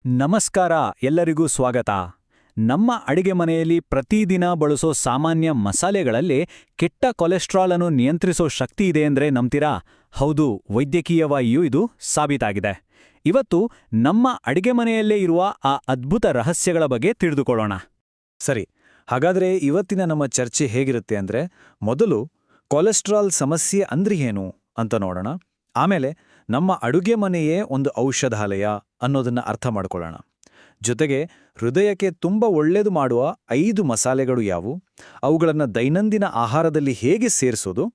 ನಮಸ್ಕಾರ, ಎಲ್ಲರಿಗೂ ಸ್ವಾಗತ. ನಮ್ಮ ಅಡಿಗೆ ಮನೆಯಲ್ಲಿ ಪ್ರತಿದಿನ ಬಳಸೋ ಸಾಮಾನ್ಯ ಮಸಾಲೆಗಳಲ್ಲಿ ಕೆಟ್ಟ ಕೊಲೆಸ್ಟ್ರಾಲ್ ಅನ್ನು ನಿಯಂತ್ರಿಸೋ ಶಕ್ತಿ ಇದೆ ಅಂದ್ರೆ ನಂಬ್ತೀರಾ? ಹೌದು, ವೈದ್ಯಕೀಯವಾಗಿಯೂ ಇದು ಸಾಬೀತಾಗಿದೆ. ಇವತ್ತು ನಮ್ಮ ಅಡಿಗೆ ಮನೆಯಲ್ಲೇ ಇರುವ ಆ ಅದ್ಭುತ ರಹಸ್ಯಗಳ ಬಗ್ಗೆ ತಿಳಿದುಕೊಳ್ಳೋಣ. ಸರಿ, ಹಾಗಾದ್ರೆ ಇವತ್ತಿನ ನಮ್ಮ ಚರ್ಚೆ ಹೇಗಿರುತ್ತೆ ಅಂದ್ರೆ, ಮೊದಲು ಕೊಲೆಸ್ಟ್ರಾಲ್ ಸಮಸ್ಯೆ ಅಂದ್ರೆ ಏನು ಅಂತ ನೋಡೋಣ. ಆಮೇಲೆ ನಮ್ಮ ಅಡುಗೆ ಮನೆಯೇ ಒಂದು ಔಷಧಾಲಯ ಅನ್ನೋದನ್ನ ಅರ್ಥ ಮಾಡ್ಕೊಳ್ಳೋಣ. ಜೊತೆಗೆ ಹೃದಯಕ್ಕೆ ತುಂಬ ಒಳ್ಳೆಯದು ಮಾಡುವ 5 ಮಸಾಲೆಗಳು ಯಾವುವು, ಅವುಗಳನ್ನು ದೈನಂದಿನ ಆಹಾರದಲ್ಲಿ ಹೇಗೆ ಸೇರಿಸೋದು,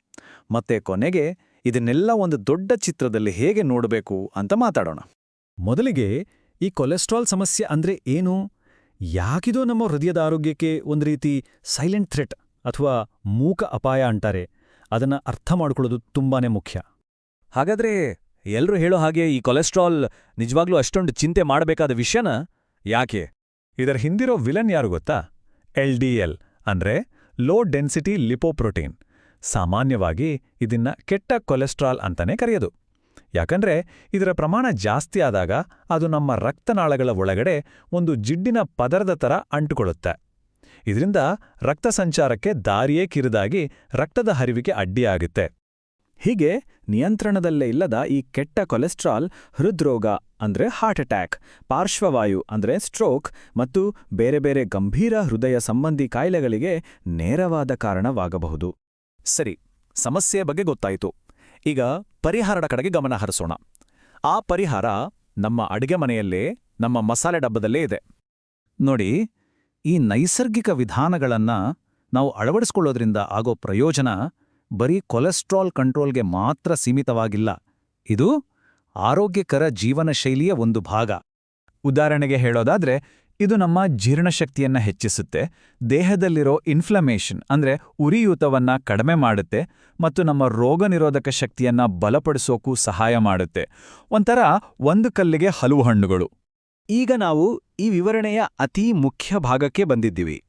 ಮತ್ತೆ ಕೊನೆಗೆ ಇದನ್ನೆಲ್ಲ ಒಂದು ದೊಡ್ಡ ಚಿತ್ರದಲ್ಲಿ ಹೇಗೆ ನೋಡಬೇಕು ಅಂತ ಮಾತಾಡೋಣ. ಮೊದಲಿಗೆ ಈ ಕೊಲೆಸ್ಟ್ರಾಲ್ ಸಮಸ್ಯೆ ಅಂದ್ರೆ ಏನು, ಯಾಕಿದೋ ನಮ್ಮ ಹೃದಯದ ಆರೋಗ್ಯಕ್ಕೆ ಒಂದು ರೀತಿ ಸೈಲೆಂಟ್ ಥ್ರೆಟ್ ಅಥವಾ ಮೂಕ ಅಪಾಯ ಅಂತಾರೆ. ಅದನ್ನ ಅರ್ಥ ಮಾಡ್ಕೊಳ್ಳೋದು ತುಂಬಾನೇ ಮುಖ್ಯ. ಹಾಗಾದ್ರೆ ಎಲ್ರೂ ಹೇಳೋ ಹಾಗೆ ಈ ಕೊಲೆಸ್ಟ್ರಾಲ್ ನಿಜವಾಗ್ಲೂ ಅಷ್ಟೊಂದು ಚಿಂತೆ ಮಾಡಬೇಕಾದ ವಿಷಯನ? ಯಾಕೆ? ಇದರ ಹಿಂದಿರೋ ವಿಲನ್ ಯಾರು ಗೊತ್ತಾ? LDL ಅಂದ್ರೆ ಲೋ ಡೆನ್ಸಿಟಿ ಲಿಪೋಪ್ರೋಟೀನ್. ಸಾಮಾನ್ಯವಾಗಿ ಇದನ್ನ ಕೆಟ್ಟ ಕೊಲೆಸ್ಟ್ರಾಲ್ ಅಂತಾನೆ ಕರೆಯೋದು. ಯಾಕಂದ್ರೆ ಇದರ ಪ್ರಮಾಣ ಜಾಸ್ತಿ ಆದಾಗ ಅದು ನಮ್ಮ ರಕ್ತನಾಳಗಳ ಒಳಗಡೆ ಒಂದು ಜಿಡ್ಡಿನ ಪದರದ ಥರ ಅಂಟುಕೊಳ್ಳುತ್ತೆ. ಇದರಿಂದ ರಕ್ತ ಸಂಚಾರಕ್ಕೆ ದಾರಿಯೇ ಕಿರಿದಾಗಿ ರಕ್ತದ ಹರಿವಿಗೆ ಅಡ್ಡಿಯಾಗುತ್ತೆ. ಹೀಗೆ ನಿಯಂತ್ರಣದಲ್ಲೇ ಇಲ್ಲದ ಈ ಕೆಟ್ಟ ಕೊಲೆಸ್ಟ್ರಾಲ್ ಹೃದ್ರೋಗ ಅಂದ್ರೆ ಹಾರ್ಟ್ ಅಟ್ಯಾಕ್, ಪಾರ್ಶ್ವವಾಯು ಅಂದ್ರೆ ಸ್ಟ್ರೋಕ್ ಮತ್ತು ಬೇರೆ ಬೇರೆ ಗಂಭೀರ ಹೃದಯ ಸಂಬಂಧಿ ಕಾಯಿಲೆಗಳಿಗೆ ನೇರವಾದ ಕಾರಣವಾಗಬಹುದು. ಸರಿ, ಸಮಸ್ಯೆಯ ಬಗ್ಗೆ ಗೊತ್ತಾಯಿತು. ಈಗ ಪರಿಹಾರದ ಕಡೆಗೆ ಗಮನ ಹರಿಸೋಣ. ಆ ಪರಿಹಾರ ನಮ್ಮ ಅಡಿಗೆ ಮನೆಯಲ್ಲೇ, ನಮ್ಮ ಮಸಾಲೆ ಡಬ್ಬದಲ್ಲೇ ಇದೆ. ನೋಡಿ, ಈ ನೈಸರ್ಗಿಕ ವಿಧಾನಗಳನ್ನ ನಾವು ಅಳವಡಿಸ್ಕೊಳ್ಳೋದ್ರಿಂದ ಆಗೋ ಪ್ರಯೋಜನ ಬರೀ ಕೊಲೆಸ್ಟ್ರಾಲ್ ಕಂಟ್ರೋಲ್ಗೆ ಮಾತ್ರ ಸೀಮಿತವಾಗಿಲ್ಲ. ಇದು ಆರೋಗ್ಯಕರ ಜೀವನ ಶೈಲಿಯ ಒಂದು ಭಾಗ. ಉದಾಹರಣೆಗೆ ಹೇಳೋದಾದ್ರೆ, ಇದು ನಮ್ಮ ಜೀರ್ಣಶಕ್ತಿಯನ್ನ ಹೆಚ್ಚಿಸುತ್ತೆ, ದೇಹದಲ್ಲಿರೋ ಇನ್ಫ್ಲಮೇಷನ್ ಅಂದ್ರೆ ಉರಿಯೂತವನ್ನ ಕಡಿಮೆ ಮಾಡುತ್ತೆ ಮತ್ತು ನಮ್ಮ ರೋಗನಿರೋಧಕ ಶಕ್ತಿಯನ್ನ ಬಲಪಡಿಸೋಕೂ ಸಹಾಯ ಮಾಡುತ್ತೆ. ಒಂಥರ ಒಂದು ಕಲ್ಲಿಗೆ ಹಲವು ಹಣ್ಣುಗಳು. ಈಗ ನಾವು ಈ ವಿವರಣೆಯ ಅತೀ ಮುಖ್ಯ ಭಾಗಕ್ಕೆ ಬಂದಿದ್ದೀವಿ.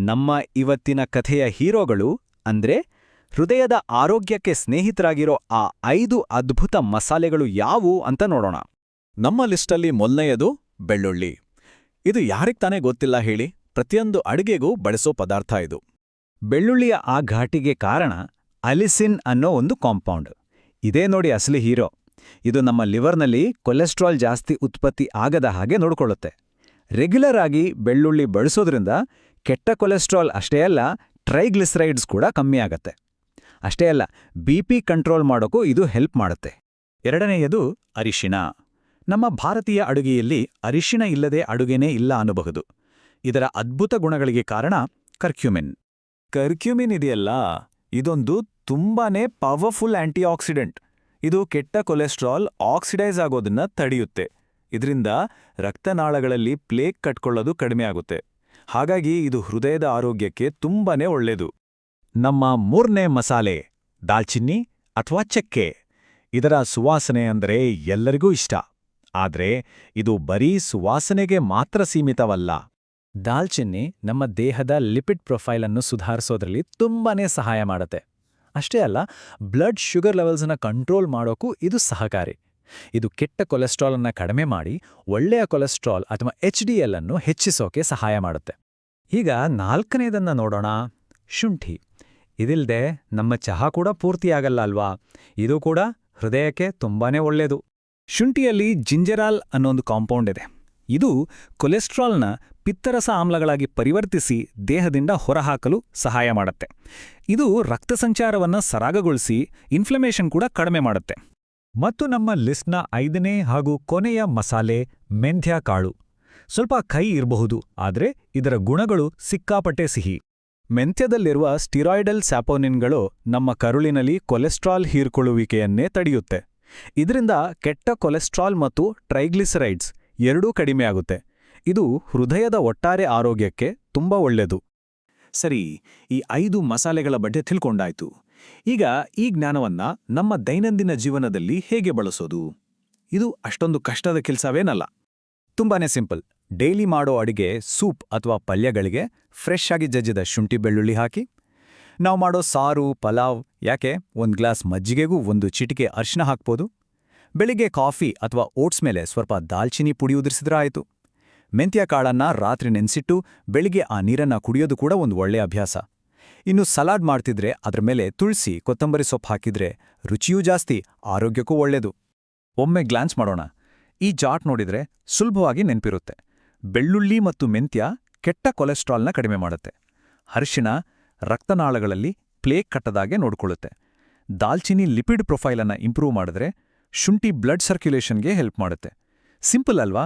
ನಮ್ಮ ಇವತ್ತಿನ ಕಥೆಯ ಹೀರೋಗಳು ಅಂದ್ರೆ ಹೃದಯದ ಆರೋಗ್ಯಕ್ಕೆ ಸ್ನೇಹಿತರಾಗಿರೋ ಆ 5 ಅದ್ಭುತ ಮಸಾಲೆಗಳು ಯಾವುವು ಅಂತ ನೋಡೋಣ. ನಮ್ಮ ಲಿಸ್ಟಲ್ಲಿ ಮೊದಲನೆಯದು ಬೆಳ್ಳುಳ್ಳಿ. ಇದು ಯಾರಿಗ್ ತಾನೇ ಗೊತ್ತಿಲ್ಲ ಹೇಳಿ? ಪ್ರತಿಯೊಂದು ಅಡುಗೆಗೂ ಬಳಸೋ ಪದಾರ್ಥ ಇದು. ಬೆಳ್ಳುಳ್ಳಿಯ ಆ ಘಾಟಿಗೆ ಕಾರಣ ಅಲಿಸಿನ್ ಅನ್ನೋ ಒಂದು ಕಾಂಪೌಂಡ್. ಇದೇ ನೋಡಿ ಅಸಲಿ ಹೀರೋ. ಇದು ನಮ್ಮ ಲಿವರ್ನಲ್ಲಿ ಕೊಲೆಸ್ಟ್ರಾಲ್ ಜಾಸ್ತಿ ಉತ್ಪತ್ತಿ ಆಗದ ಹಾಗೆ ನೋಡ್ಕೊಳ್ಳುತ್ತೆ. ರೆಗ್ಯುಲರ್ ಆಗಿ ಬೆಳ್ಳುಳ್ಳಿ ಬಳಸೋದ್ರಿಂದ ಕೆಟ್ಟ ಕೊಲೆಸ್ಟ್ರಾಲ್ ಅಷ್ಟೇ ಅಲ್ಲ, ಟ್ರೈಗ್ಲಿಸರೈಡ್ಸ್ ಕೂಡ ಕಮ್ಮಿ ಆಗತ್ತೆ. ಅಷ್ಟೇ ಅಲ್ಲ, BP ಕಂಟ್ರೋಲ್ ಮಾಡೋಕ್ಕೂ ಇದು ಹೆಲ್ಪ್ ಮಾಡುತ್ತೆ. ಎರಡನೆಯದು ಅರಿಶಿಣ. ನಮ್ಮ ಭಾರತೀಯ ಅಡುಗೆಯಲ್ಲಿ ಅರಿಶಿಣ ಇಲ್ಲದೆ ಅಡುಗೆನೇ ಇಲ್ಲ ಅನ್ನಬಹುದು. ಇದರ ಅದ್ಭುತ ಗುಣಗಳಿಗೆ ಕಾರಣ ಕರ್ಕ್ಯುಮಿನ್. ಕರ್ಕ್ಯುಮಿನ್ ಇದೆಯಲ್ಲ, ಇದೊಂದು ತುಂಬಾನೇ ಪವರ್ಫುಲ್ ಆಂಟಿಆಕ್ಸಿಡೆಂಟ್. ಇದು ಕೆಟ್ಟ ಕೊಲೆಸ್ಟ್ರಾಲ್ ಆಕ್ಸಿಡೈಸ್ ಆಗೋದನ್ನ ತಡೆಯುತ್ತೆ. ಇದರಿಂದ ರಕ್ತನಾಳಗಳಲ್ಲಿ ಪ್ಲೇಕ್ ಕಟ್ಕೊಳ್ಳೋದು ಕಡಿಮೆ ಆಗುತ್ತೆ. ಹಾಗಾಗಿ ಇದು ಹೃದಯದ ಆರೋಗ್ಯಕ್ಕೆ ತುಂಬಾನೇ ಒಳ್ಳೆಯದು. ನಮ್ಮ 3ನೇ ಮಸಾಲೆ ದಾಲ್ಚಿನ್ನಿ ಅಥವಾ ಚಕ್ಕೆ. ಇದರ ಸುವಾಸನೆ ಅಂದ್ರೆ ಎಲ್ಲರಿಗೂ ಇಷ್ಟ. ಆದ್ರೆ ಇದು ಬರೀ ಸುವಾಸನೆಗೆ ಮಾತ್ರ ಸೀಮಿತವಲ್ಲ. ದಾಲ್ಚಿನ್ನಿ ನಮ್ಮ ದೇಹದ ಲಿಪಿಡ್ ಪ್ರೊಫೈಲ್ ಅನ್ನು ಸುಧಾರಿಸೋದ್ರಲ್ಲಿ ತುಂಬಾನೇ ಸಹಾಯ ಮಾಡುತ್ತೆ. ಅಷ್ಟೇ ಅಲ್ಲ, ಬ್ಲಡ್ ಶುಗರ್ ಲೆವೆಲ್ಸ್ನ ಕಂಟ್ರೋಲ್ ಮಾಡೋಕ್ಕೂ ಇದು ಸಹಕಾರಿ. ಇದು ಕೆಟ್ಟ ಕೊಲೆಸ್ಟ್ರಾಲ್ ಅನ್ನ ಕಡಿಮೆ ಮಾಡಿ ಒಳ್ಳೆಯ ಕೊಲೆಸ್ಟ್ರಾಲ್ ಅಥವಾ HDL ಅನ್ನು ಹೆಚ್ಚಿಸೋಕೆ ಸಹಾಯ ಮಾಡುತ್ತೆ. ಈಗ 4ನೇದನ್ನ ನೋಡೋಣ, ಶುಂಠಿ. ಇದಿಲ್ದೆ ನಮ್ಮ ಚಹಾ ಕೂಡ ಪೂರ್ತಿಯಾಗಲ್ಲ ಅಲ್ವಾ? ಇದು ಕೂಡ ಹೃದಯಕ್ಕೆ ತುಂಬಾನೇ ಒಳ್ಳೆಯದು. ಶುಂಠಿಯಲ್ಲಿ ಜಿಂಜೆರಾಲ್ ಅನ್ನೊಂದು ಕಾಂಪೌಂಡ್ ಇದೆ. ಇದು ಕೊಲೆಸ್ಟ್ರಾಲ್ನ ಪಿತ್ತರಸ ಆಮ್ಲಗಳಾಗಿ ಪರಿವರ್ತಿಸಿ ದೇಹದಿಂದ ಹೊರಹಾಕಲು ಸಹಾಯ ಮಾಡುತ್ತೆ. ಇದು ರಕ್ತ ಸಂಚಾರವನ್ನು ಸರಾಗಗೊಳಿಸಿ ಇನ್ಫ್ಲಮೇಷನ್ ಕೂಡ ಕಡಿಮೆ ಮಾಡುತ್ತೆ. ಮತ್ತು ನಮ್ಮ ಲಿಸ್ಟ್ನ 5ನೇ ಹಾಗೂ ಕೊನೆಯ ಮಸಾಲೆ ಮೆಂಥ್ಯ ಕಾಳು. ಸ್ವಲ್ಪ ಕಹಿ ಇರಬಹುದು, ಆದ್ರೆ ಇದರ ಗುಣಗಳು ಸಿಕ್ಕಾಪಟ್ಟೆ ಸಿಹಿ. ಮೆಂತ್ಯದಲ್ಲಿರುವ ಸ್ಟಿರಾಯ್ಡಲ್ ಸ್ಯಾಪೋನಿನ್ಗಳು ನಮ್ಮ ಕರುಳಿನಲ್ಲಿ ಕೊಲೆಸ್ಟ್ರಾಲ್ ಹೀರ್ಕೊಳ್ಳುವಿಕೆಯನ್ನೇ ತಡೆಯುತ್ತೆ. ಇದರಿಂದ ಕೆಟ್ಟ ಕೊಲೆಸ್ಟ್ರಾಲ್ ಮತ್ತು ಟ್ರೈಗ್ಲಿಸರೈಡ್ಸ್ ಎರಡೂ ಕಡಿಮೆಯಾಗುತ್ತೆ. ಇದು ಹೃದಯದ ಒಟ್ಟಾರೆ ಆರೋಗ್ಯಕ್ಕೆ ತುಂಬ ಒಳ್ಳೆಯದು. ಸರಿ, ಈ 5 ಮಸಾಲೆಗಳ ಬಗ್ಗೆ ತಿಳ್ಕೊಂಡಾಯ್ತು. ಈಗ ಈ ಜ್ಞಾನವನ್ನ ನಮ್ಮ ದೈನಂದಿನ ಜೀವನದಲ್ಲಿ ಹೇಗೆ ಬಳಸೋದು? ಇದು ಅಷ್ಟೊಂದು ಕಷ್ಟದ ಕೆಲಸವೇನಲ್ಲ. ತುಂಬಾನೇ ಸಿಂಪಲ್. ಡೈಲಿ ಮಾಡೋ ಅಡಿಗೆ ಸೂಪ್ ಅಥವಾ ಪಲ್ಯಗಳಿಗೆ ಫ್ರೆಶ್ ಆಗಿ ಜಜ್ಜಿದ ಶುಂಠಿ ಬೆಳ್ಳುಳ್ಳಿ ಹಾಕಿ, ನಾವು ಮಾಡೋ ಸಾರು, ಪಲಾವ್, ಯಾಕೆ 1 ಗ್ಲಾಸ್ ಮಜ್ಜಿಗೆಗೂ 1 ಚಿಟಿಕೆ ಅರಿಶಿನ ಹಾಕ್ಬೋದು. ಬೆಳಿಗ್ಗೆ ಕಾಫಿ ಅಥವಾ ಓಟ್ಸ್ ಮೇಲೆ ಸ್ವಲ್ಪ ದಾಲ್ಚಿನಿ ಪುಡಿ ಉದುರಿಸಿದ್ರೆ ಆಯಿತು. ಮೆಂತ್ಯ ಕಾಳನ್ನ ರಾತ್ರಿ ನೆನೆಸಿಟ್ಟು ಬೆಳಿಗ್ಗೆ ಆ ನೀರನ್ನ ಕುಡಿಯೋದು ಕೂಡ ಒಂದು ಒಳ್ಳೆಯ ಅಭ್ಯಾಸ. ಇನ್ನು ಸಲಾಡ್ ಮಾಡ್ತಿದ್ರೆ ಅದ್ರ ಮೇಲೆ ತುಳಸಿ, ಕೊತ್ತಂಬರಿ ಸೊಪ್ಪು ಹಾಕಿದ್ರೆ ರುಚಿಯೂ ಜಾಸ್ತಿ, ಆರೋಗ್ಯಕ್ಕೂ ಒಳ್ಳೆಯದು. ಒಮ್ಮೆ ಗ್ಲಾನ್ಸ್ ಮಾಡೋಣ. ಈ ಚಾರ್ಟ್ ನೋಡಿದ್ರೆ ಸುಲಭವಾಗಿ ನೆನ್ಪಿರುತ್ತೆ. ಬೆಳ್ಳುಳ್ಳಿ ಮತ್ತು ಮೆಂತ್ಯ ಕೆಟ್ಟ ಕೊಲೆಸ್ಟ್ರಾಲ್ನ ಕಡಿಮೆ ಮಾಡುತ್ತೆ. ಅರಿಶಿಣ ರಕ್ತನಾಳಗಳಲ್ಲಿ ಪ್ಲೇಗ್ ಕಟ್ಟದಾಗೆ ನೋಡ್ಕೊಳ್ಳುತ್ತೆ. ದಾಲ್ಚಿನಿ ಲಿಪಿಡ್ ಪ್ರೊಫೈಲನ್ನು ಇಂಪ್ರೂವ್ ಮಾಡಿದ್ರೆ ಶುಂಠಿ ಬ್ಲಡ್ ಸರ್ಕ್ಯುಲೇಷನ್ಗೆ ಹೆಲ್ಪ್ ಮಾಡುತ್ತೆ. ಸಿಂಪಲ್ ಅಲ್ವಾ?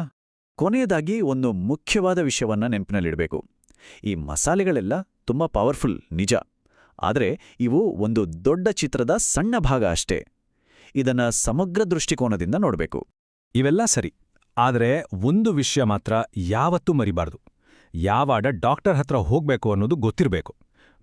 ಕೊನೆಯದಾಗಿ ಒಂದು ಮುಖ್ಯವಾದ ವಿಷಯವನ್ನ ನೆನಪಿನಲ್ಲಿಡಬೇಕು. ಈ ಮಸಾಲೆಗಳೆಲ್ಲ ತುಂಬಾ ಪವರ್ಫುಲ್ ನಿಜ, ಆದರೆ ಇವು ಒಂದು ದೊಡ್ಡ ಚಿತ್ರದ ಸಣ್ಣ ಭಾಗ ಅಷ್ಟೇ. ಇದನ್ನ ಸಮಗ್ರ ದೃಷ್ಟಿಕೋನದಿಂದ ನೋಡಬೇಕು. ಇವೆಲ್ಲ ಸರಿ, ಆದರೆ ಒಂದು ವಿಷಯ ಮಾತ್ರ ಯಾವತ್ತೂ ಮರಿಬಾರ್ದು. ಯಾವಾಡ ಡಾಕ್ಟರ್ ಹತ್ರ ಹೋಗ್ಬೇಕು ಅನ್ನೋದು ಗೊತ್ತಿರಬೇಕು.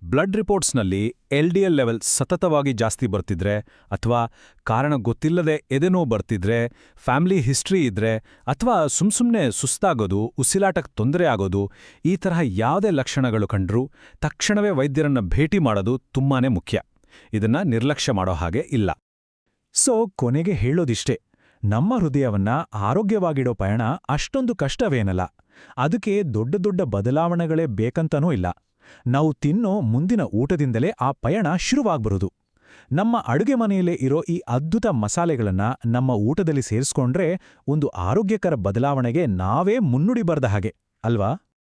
ಬ್ಲಡ್ ರಿಪೋರ್ಟ್ಸ್ನಲ್ಲಿ LDL ಲೆವೆಲ್ ಸತತವಾಗಿ ಜಾಸ್ತಿ ಬರ್ತಿದ್ರೆ, ಅಥವಾ ಕಾರಣ ಗೊತ್ತಿಲ್ಲದೆ ಎದೆನೋವು ಬರ್ತಿದ್ರೆ, ಫ್ಯಾಮಿಲಿ ಹಿಸ್ಟ್ರಿ ಇದ್ರೆ, ಅಥವಾ ಸುಮ್ಸುಮ್ನೆ ಸುಸ್ತಾಗೋದು, ಉಸಿರಾಟಕ್ಕೆ ತೊಂದರೆ ಆಗೋದು, ಈ ತರಹ ಯಾವುದೇ ಲಕ್ಷಣಗಳು ಕಂಡ್ರೂ ತಕ್ಷಣವೇ ವೈದ್ಯರನ್ನ ಭೇಟಿ ಮಾಡೋದು ತುಂಬಾನೇ ಮುಖ್ಯ. ಇದನ್ನ ನಿರ್ಲಕ್ಷ್ಯ ಮಾಡೋ ಹಾಗೆ ಇಲ್ಲ. ಸೊ ಕೊನೆಗೆ ಹೇಳೋದಿಷ್ಟೇ, ನಮ್ಮ ಹೃದಯವನ್ನ ಆರೋಗ್ಯವಾಗಿಡೋ ಪಯಣ ಅಷ್ಟೊಂದು ಕಷ್ಟವೇನಲ್ಲ. ಅದಕ್ಕೆ ದೊಡ್ಡ ದೊಡ್ಡ ಬದಲಾವಣೆಗಳೇ ಬೇಕಂತನೂ ಇಲ್ಲ. ನಾವು ತಿನ್ನೋ ಮುಂದಿನ ಊಟದಿಂದಲೇ ಆ ಪಯಣ ಶುರುವಾಗ್ಬರೋದು. ನಮ್ಮ ಅಡುಗೆ ಮನೆಯಲ್ಲೇ ಇರೋ ಈ ಅದ್ಭುತ ಮಸಾಲೆಗಳನ್ನ ನಮ್ಮ ಊಟದಲ್ಲಿ ಸೇರಿಸ್ಕೊಂಡ್ರೆ ಒಂದು ಆರೋಗ್ಯಕರ ಬದಲಾವಣೆಗೆ ನಾವೇ ಮುನ್ನುಡಿ ಬರೆದ ಹಾಗೆ ಅಲ್ವಾ?